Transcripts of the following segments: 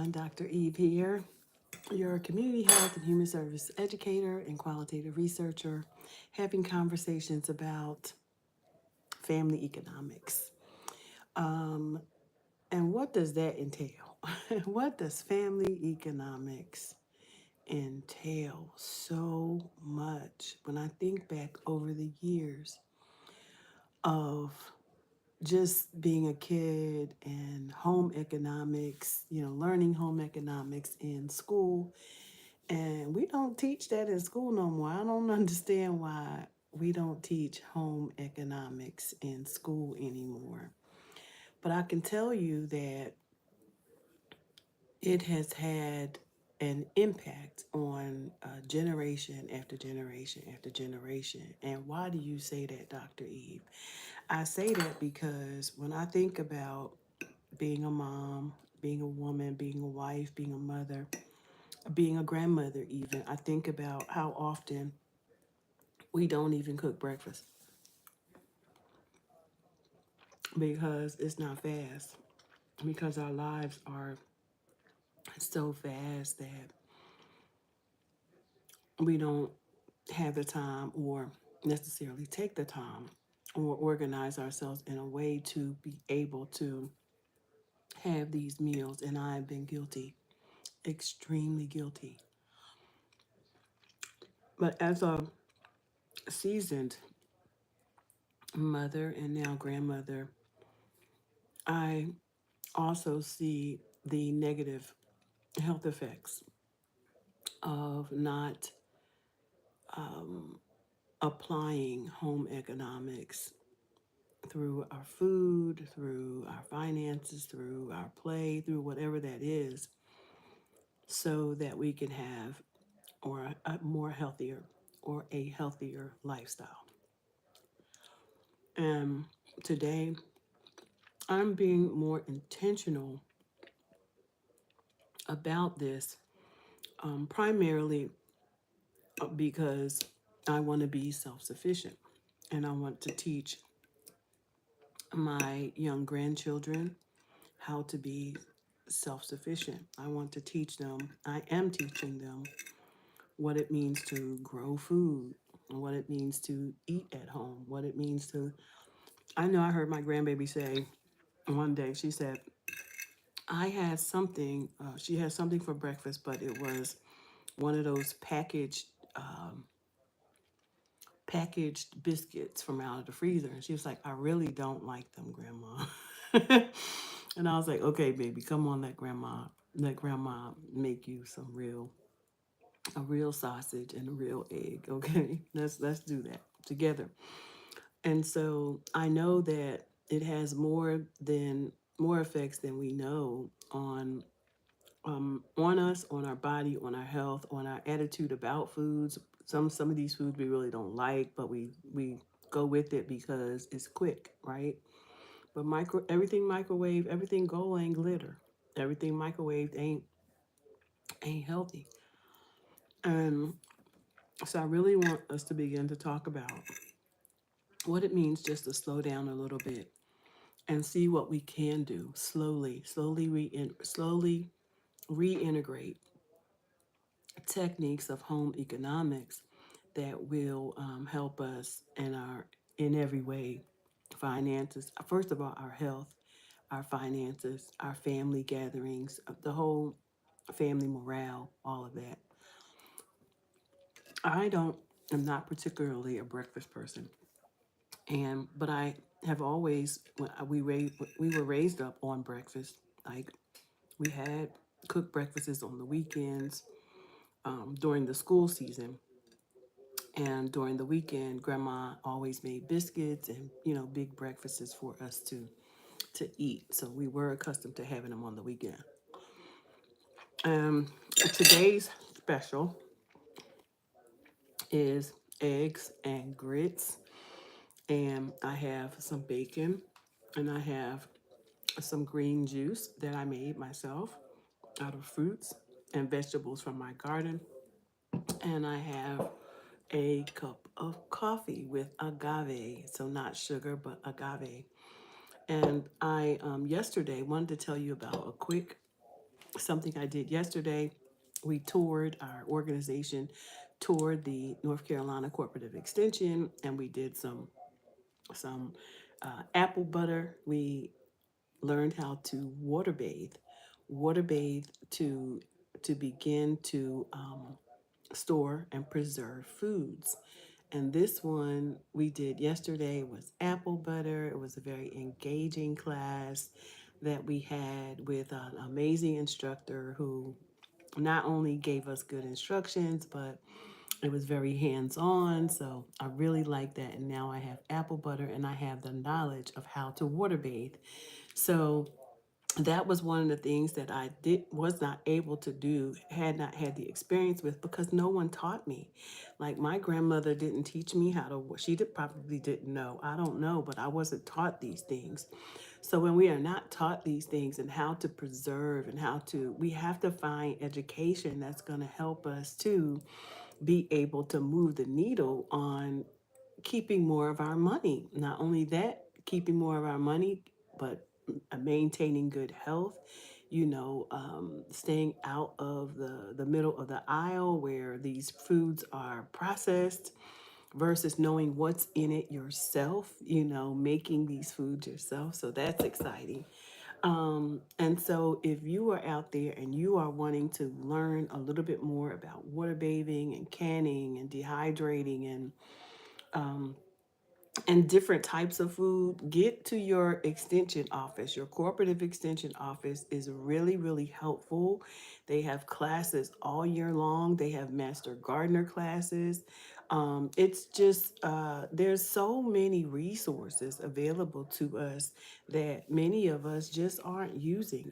everyone. Dr. Eve here, your community health and human service educator and qualitative researcher, having conversations about family economics. And what does that entail? What does family economics entail? So much. When I think back over the years of just being a kid and home economics, learning home economics in school. And we don't teach that in school no more. I don't understand why we don't teach home economics in school anymore. But I can tell you that it has had an impact on generation after generation after generation. And why do you say that, Dr. Eve? I say that because when I think about being a mom, being a woman, being a wife, being a mother, being a grandmother, even, I think about how often we don't even cook breakfast because it's not fast, because our lives are so fast that we don't have the time or necessarily take the time or organize ourselves in a way to be able to have these meals. And I've been guilty, extremely guilty. But as a seasoned mother and now grandmother, I also see the negative health effects of not applying home economics through our food, through our finances, through our play, through whatever that is, so that we can have or a more healthier or a healthier lifestyle. And today, I'm being more intentional about this, primarily because I want to be self sufficient and I want to teach my young grandchildren how to be self sufficient. I want to teach them, I am teaching them what it means to grow food, what it means to eat at home, what it means to. I know I heard my grandbaby say one day, she said, I had something, she had something for breakfast, but it was one of those packaged biscuits from out of the freezer. And she was like, I really don't like them, Grandma. And I was like, okay, baby, come on, let grandma make you a real sausage and a real egg. Okay, let's do that together. And so I know that it has more effects than we know on us, on our body, on our health, on our attitude about foods. Some of these foods we really don't like, but we go with it because it's quick, right? But everything microwave, everything gold ain't glitter. Everything microwaved ain't healthy. And so I really want us to begin to talk about what it means just to slow down a little bit and see what we can do slowly reintegrate techniques of home economics that will help us in every way. Finances, first of all, our health, our finances, our family gatherings, the whole family morale, all of that. I don't am not particularly a breakfast person, and but I have always we were raised up on breakfast. Like, we had cooked breakfasts on the weekends, during the school season. And during the weekend, Grandma always made biscuits and, big breakfasts for us to eat. So we were accustomed to having them on the weekend. Today's special is eggs and grits, and I have some bacon, and I have some green juice that I made myself out of fruits and vegetables from my garden, and I have a cup of coffee with agave, so not sugar but agave. And I yesterday wanted to tell you about a quick something I did yesterday. We toured, our organization toured the North Carolina Cooperative Extension, and we did some apple butter. We learned how to water bathe to begin to store and preserve foods. And this one we did yesterday was apple butter. It was a very engaging class that we had with an amazing instructor who not only gave us good instructions, but it was very hands on. So I really like that. And now I have apple butter and I have the knowledge of how to water bathe. So that was one of the things that I did was not able to do, had not had the experience with, because no one taught me. Like my grandmother didn't teach me how to, she did, probably didn't know, I don't know, but I wasn't taught these things. So when we are not taught these things and how to preserve and how to, we have to find education that's going to help us to be able to move the needle on keeping more of our money. Not only that, keeping more of our money, but maintaining good health, staying out of the middle of the aisle where these foods are processed versus knowing what's in it yourself, making these foods yourself. So that's exciting. And so if you are out there and you are wanting to learn a little bit more about water bathing and canning and dehydrating um, and different types of food, get to your extension office. Your cooperative extension office is really, really helpful. They have classes all year long. They have master gardener classes. It's just, there's so many resources available to us that many of us just aren't using.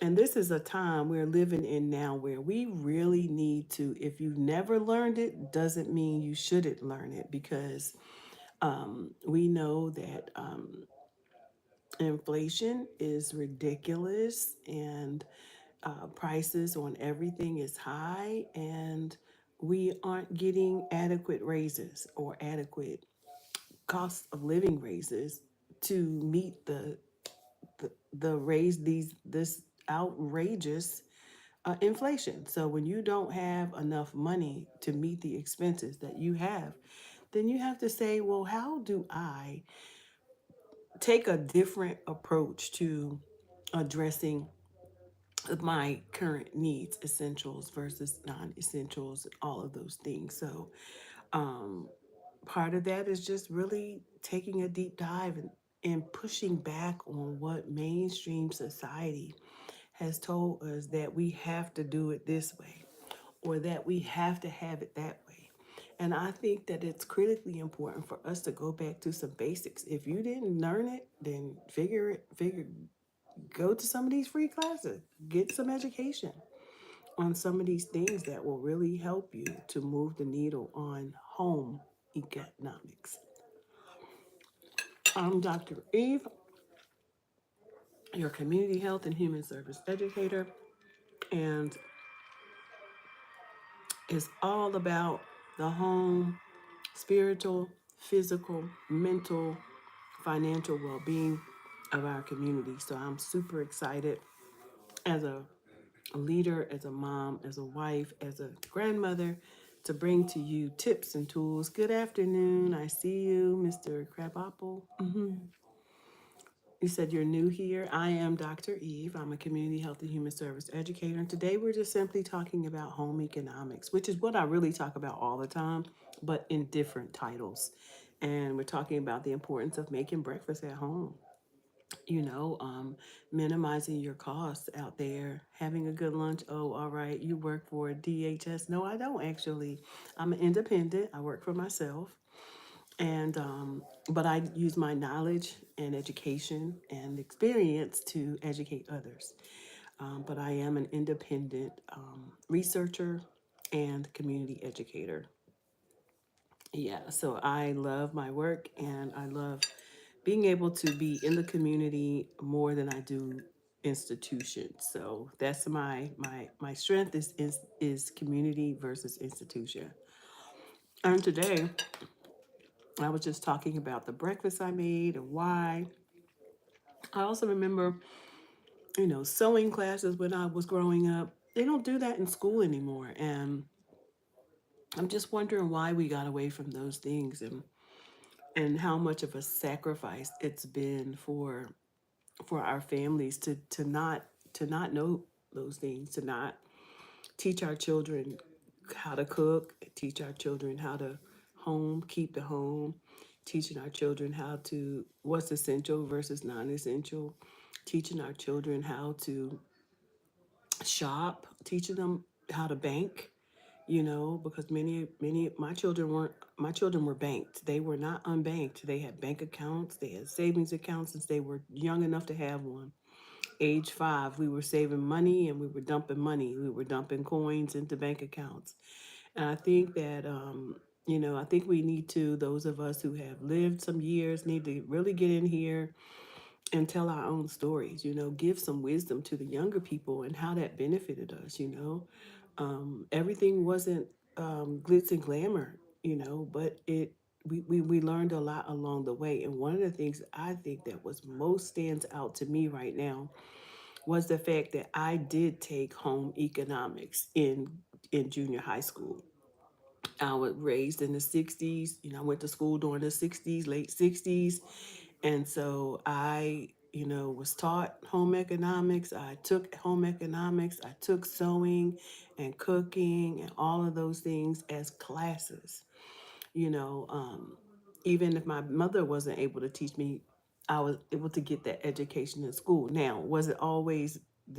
And this is a time we're living in now where we really need to, if you've never learned it, doesn't mean you shouldn't learn it, because we know that inflation is ridiculous, and prices on everything is high, and we aren't getting adequate raises or adequate cost of living raises to meet the raise these this outrageous inflation. So when you don't have enough money to meet the expenses that you have, then you have to say, well, how do I take a different approach to addressing my current needs, essentials versus non-essentials, all of those things. So um, part of that is just really taking a deep dive and pushing back on what mainstream society has told us, that we have to do it this way or that we have to have it that way. And I think that it's critically important for us to go back to some basics. If you didn't learn it, then go to some of these free classes, get some education on some of these things that will really help you to move the needle on home economics. I'm Dr. Eve, your community health and human service educator, and it's all about the home, spiritual, physical, mental, financial well being of our community. So I'm super excited as a leader, as a mom, as a wife, as a grandmother, to bring to you tips and tools. Good afternoon. I see you, Mr. Crabapple. You said you're new here. I am Dr. Eve. I'm a community health and human service educator. And today we're just simply talking about home economics, which is what I really talk about all the time, but in different titles. And we're talking about the importance of making breakfast at home, you know, minimizing your costs out there, having a good lunch. Oh, all right, you work for DHS. No, I don't actually. I'm an independent, I work for myself. And, but I use my knowledge and education and experience to educate others. But I am an independent researcher and community educator. Yeah, so I love my work and I love being able to be in the community more than I do institutions. So that's my strength is community versus institution. And today I was just talking about the breakfast I made and why. I also remember sewing classes when I was growing up. They don't do that in school anymore. And I'm just wondering why we got away from those things, and how much of a sacrifice it's been for our families to not know those things, to not teach our children how to cook, teach our children how to keep the home, teaching our children how to what's essential versus non-essential, teaching our children how to shop, teaching them how to bank, because many my children were banked. They were not unbanked. They had bank accounts, they had savings accounts since they were young enough to have one. Age 5, we were saving money and we were dumping money. We were dumping coins into bank accounts. And I think that, I think we need to, those of us who have lived some years, need to really get in here and tell our own stories, give some wisdom to the younger people and how that benefited us. Everything wasn't glitz and glamour, but we learned a lot along the way. And one of the things I think that was most stands out to me right now was the fact that I did take home economics in junior high school. I was raised in the 60s. I went to school during the 60s, late 60s. And so I, was taught home economics. I took home economics. I took sewing and cooking and all of those things as classes. you know um, Even if my mother wasn't able to teach me, I was able to get that education in school. Now, did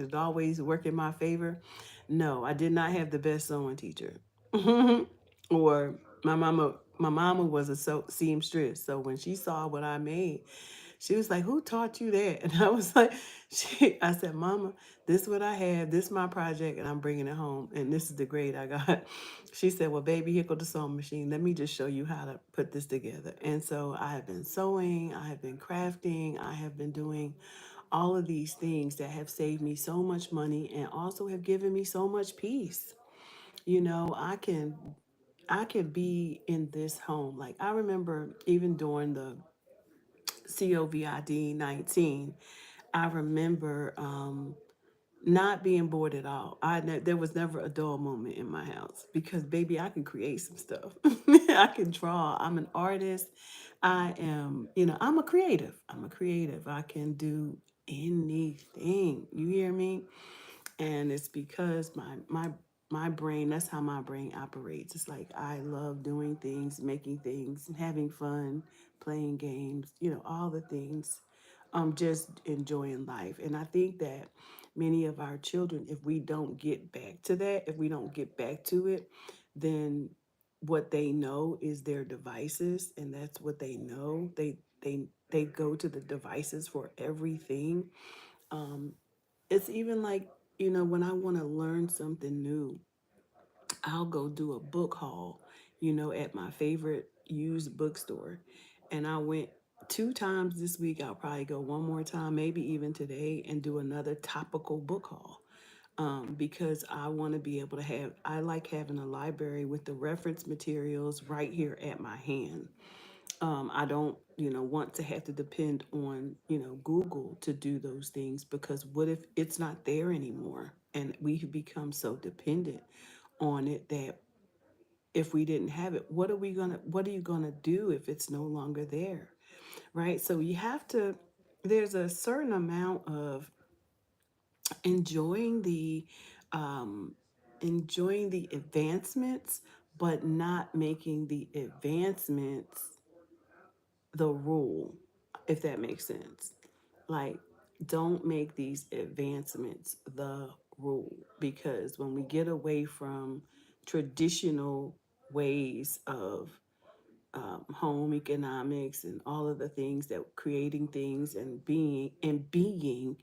it always work in my favor? No, I did not have the best sewing teacher. Or my mama was a seamstress, so when she saw what I made, she was like, "Who taught you that?" And I was like, I said, "Mama, this is what I have. This is my project, and I'm bringing it home. And this is the grade I got." She said, "Well, baby, here go the sewing machine. Let me just show you how to put this together." And so I have been sewing, I have been crafting, I have been doing all of these things that have saved me so much money and also have given me so much peace. I can be in this home. Like, I remember even during the COVID 19, I remember not being bored at all. There was never a dull moment in my house because, baby, I can create some stuff. I can draw. I'm an artist. I'm a creative. I'm a creative. I can do anything. You hear me? And it's because my brain, that's how my brain operates. It's like I love doing things, making things, having fun, playing games, all the things. Just enjoying life. And I think that many of our children, if we don't get back to that, if we don't get back to it, then what they know is their devices, and that's what they know. They go to the devices for everything. um, it's even like, when I want to learn something new, I'll go do a book haul, at my favorite used bookstore. And I went 2 times this week. I'll probably go one more time, maybe even today, and do another topical book haul. Because I want to be able to I like having a library with the reference materials right here at my hand. I don't, want to have to depend on, Google to do those things, because what if it's not there anymore? And we have become so dependent on it that if we didn't have it, what are you gonna do if it's no longer there? Right? So there's a certain amount of enjoying the um enjoying the advancements, but not making the advancements the rule, if that makes sense. Like, don't make these advancements the rule, because when we get away from traditional ways of home economics and all of the things that creating things and being,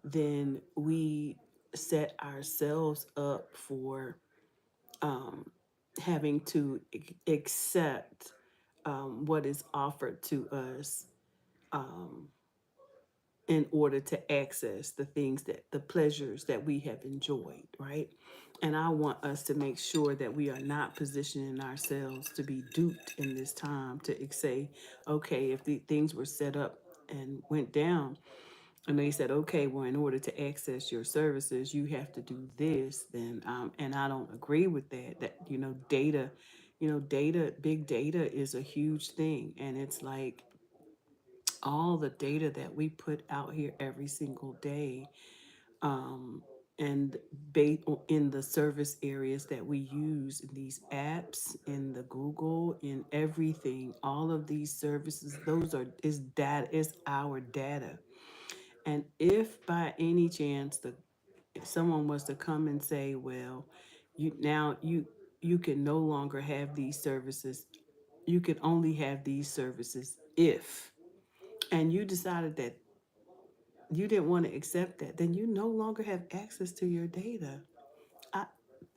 then we set ourselves up for um, having to accept what is offered to us um, in order to access the pleasures that we have enjoyed, right? And I want us to make sure that we are not positioning ourselves to be duped in this time to say, okay, if the things were set up and went down, And they said, okay, well, in order to access your services, you have to do this. Then, and I don't agree with that. That data, big data is a huge thing, and it's like all the data that we put out here every single day, um, and in the service areas that we use in these apps, in the Google, in everything, all of these services, those are is data, is our data. And if by any chance if someone was to come and say, well, you can no longer have these services, you can only have these services if, and you decided that you didn't want to accept that, then you no longer have access to your data. I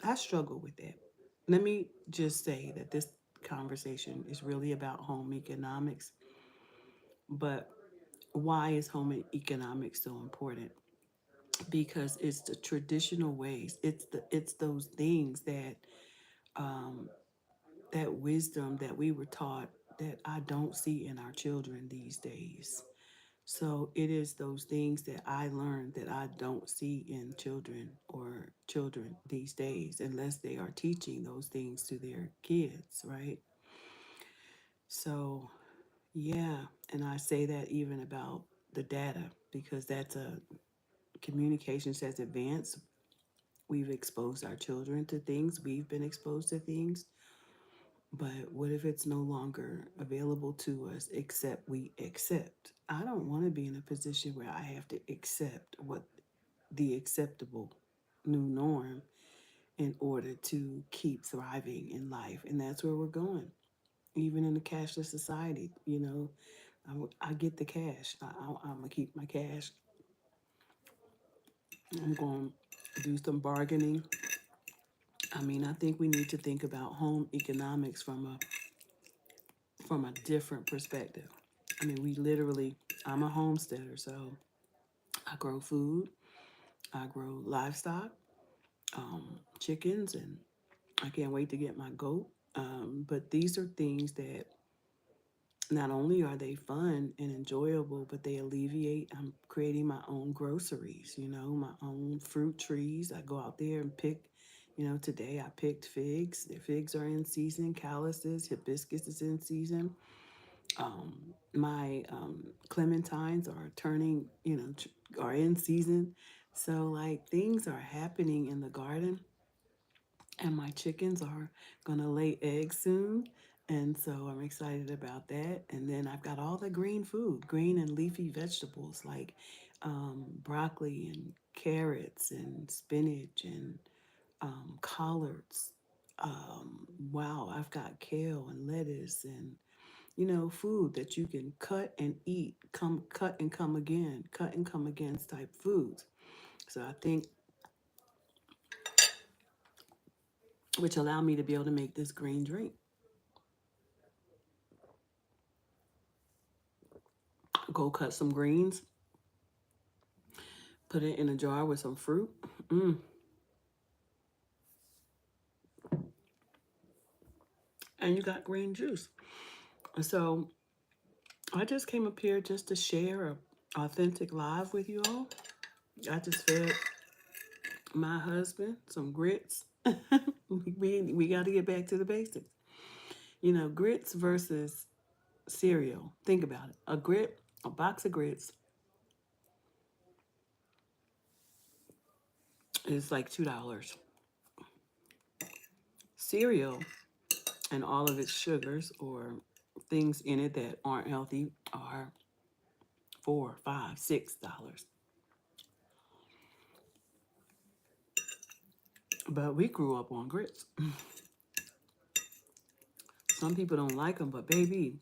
I struggle with that. Let me just say that this conversation is really about home economics, but why is home economics so important? Because it's the traditional ways. It's those things um, that wisdom that we were taught that I don't see in our children these days. So it is those things that I learned that I don't see in children these days, unless they are teaching those things to their kids, right? So yeah, and I say that even about the data because that's a communications has advanced. We've exposed our children to things, we've been exposed to things, but what if it's no longer available to us except we accept? I don't want to be in a position where I have to accept what the acceptable new norm in order to keep thriving in life. And that's where we're going. Even in a cashless society, I get the cash. I'm going to keep my cash. I'm going to do some bargaining. I mean, I think we need to think about home economics from a different perspective. I mean, I'm a homesteader, so I grow food, I grow livestock, chickens, and I can't wait to get my goat. But these are things that not only are they fun and enjoyable, but they alleviate. I'm creating my own groceries, my own fruit trees. I go out there and pick. Today I picked figs. The figs are in season. Calluses, hibiscus is in season. My clementines are turning, are in season. So, like, things are happening in the garden, and my chickens are going to lay eggs soon. And so I'm excited about that. And then I've got all the green food, green and leafy vegetables like broccoli and carrots and spinach and collards. Wow, I've got kale and lettuce and food that you can cut and eat, come cut and come again, cut and come again type foods. So I think, which allow me to be able to make this green drink. Go cut some greens, put it in a jar with some fruit. Mm. And you got green juice. So I just came up here just to share a authentic live with you all. I just fed my husband some grits. we got to get back to the basics. Grits versus cereal. Think about it. A box of grits is like $2. Cereal and all of its sugars or things in it that aren't healthy are $4, $5, $6. But we grew up on grits. Some people don't like them, but baby,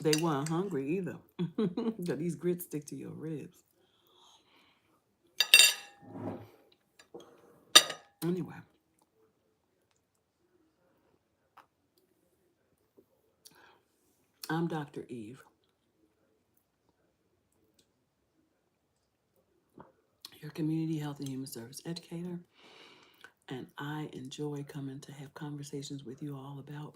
they weren't hungry either. But these grits stick to your ribs. Anyway, I'm Dr. Eve, your community health and human service educator, and I enjoy coming to have conversations with you all about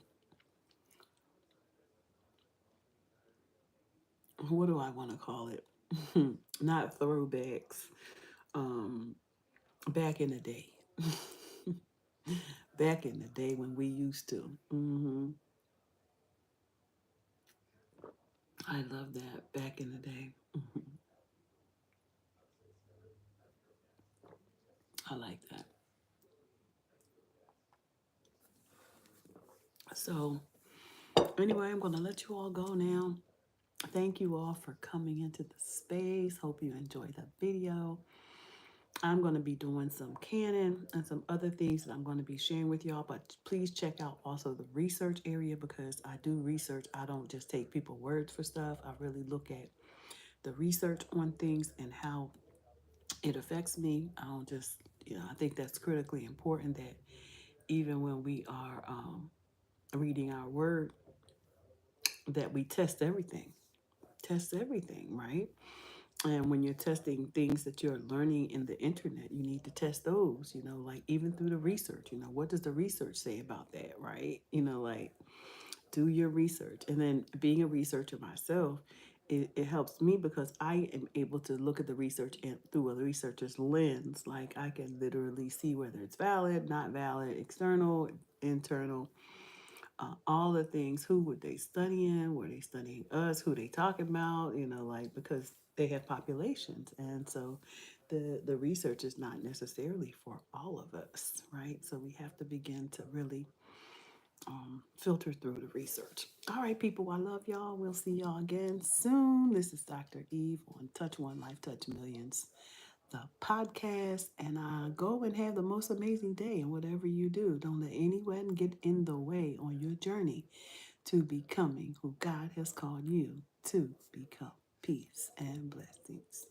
what do I want to call it? not throwbacks. Back in the day. Back in the day when we used to. I love that. Back in the day. I like that. So, anyway, I'm going to let you all go now. Thank you all for coming into the space. Hope you enjoyed the video. I'm going to be doing some canon and some other things that I'm going to be sharing with y'all, but please check out also the research area because I do research. I don't just take people's words for stuff. I really look at the research on things and how it affects me. I don't just, I think that's critically important that even when we are reading our word, that we test everything, right? And when you're testing things that you're learning in the internet, you need to test those, like even through the research, what does the research say about that, right? Like do your research. And then being a researcher myself, it helps me because I am able to look at the research through a researcher's lens. Like I can literally see whether it's valid, not valid, external, internal, all the things. Who were they studying? Were they studying us? Who they talking about? Like because they have populations, and so the research is not necessarily for all of us, right? So we have to begin to really filter through the research. All right, people, I love y'all. We'll see y'all again soon. This is Dr. Eve on Touch One Life, Touch Millions, the podcast. And go and have the most amazing day. And whatever you do, don't let anyone get in the way on your journey to becoming who God has called you to become. Peace and blessings.